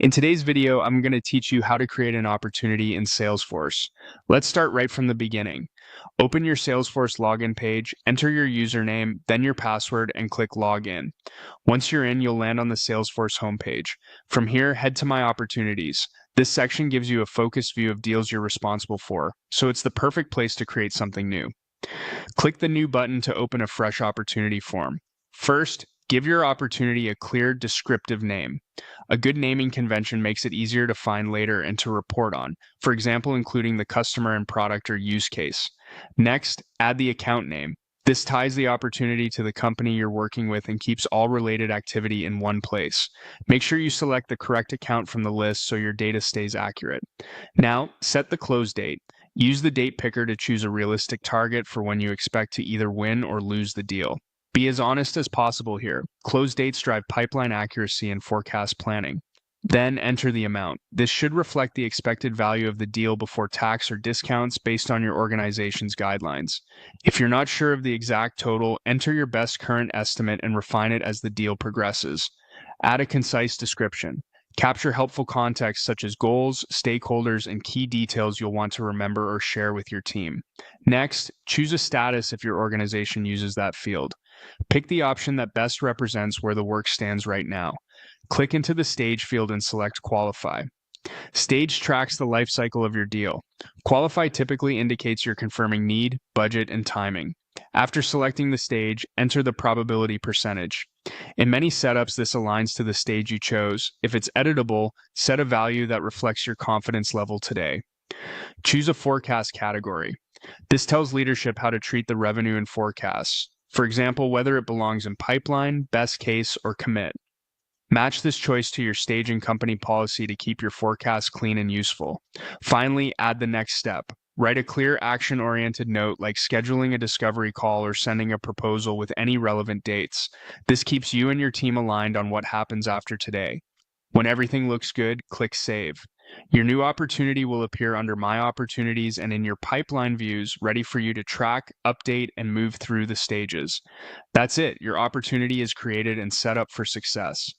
In today's video, I'm going to teach you how to create an opportunity in Salesforce. Let's start right from the beginning. Open your Salesforce login page, enter your username, then your password, and click Login. Once you're in, you'll land on the Salesforce homepage. From here, head to My Opportunities. This section gives you a focused view of deals you're responsible for, so it's the perfect place to create something new. Click the New button to open a fresh opportunity form. First, give your opportunity a clear, descriptive name. A good naming convention makes it easier to find later and to report on, for example, including the customer and product or use case. Next, add the account name. This ties the opportunity to the company you're working with and keeps all related activity in one place. Make sure you select the correct account from the list so your data stays accurate. Now, set the close date. Use the date picker to choose a realistic target for when you expect to either win or lose the deal. Be as honest as possible here. Close dates drive pipeline accuracy and forecast planning. Then enter the amount. This should reflect the expected value of the deal before tax or discounts based on your organization's guidelines. If you're not sure of the exact total, enter your best current estimate and refine it as the deal progresses. Add a concise description. Capture helpful context such as goals, stakeholders, and key details you'll want to remember or share with your team. Next, choose a status if your organization uses that field. Pick the option that best represents where the work stands right now. Click into the stage field and select Qualify. Stage tracks the life cycle of your deal. Qualify typically indicates you're confirming need, budget, and timing. After selecting the stage, enter the probability percentage. In many setups, this aligns to the stage you chose. If it's editable, set a value that reflects your confidence level today. Choose a forecast category. This tells leadership how to treat the revenue and forecasts. For example, whether it belongs in pipeline, best case, or commit. Match this choice to your stage and company policy to keep your forecast clean and useful. Finally, add the next step. Write a clear action-oriented note like scheduling a discovery call or sending a proposal with any relevant dates. This keeps you and your team aligned on what happens after today. When everything looks good, click Save. Your new opportunity will appear under My Opportunities and in your pipeline views, ready for you to track, update, and move through the stages. That's it. Your opportunity is created and set up for success.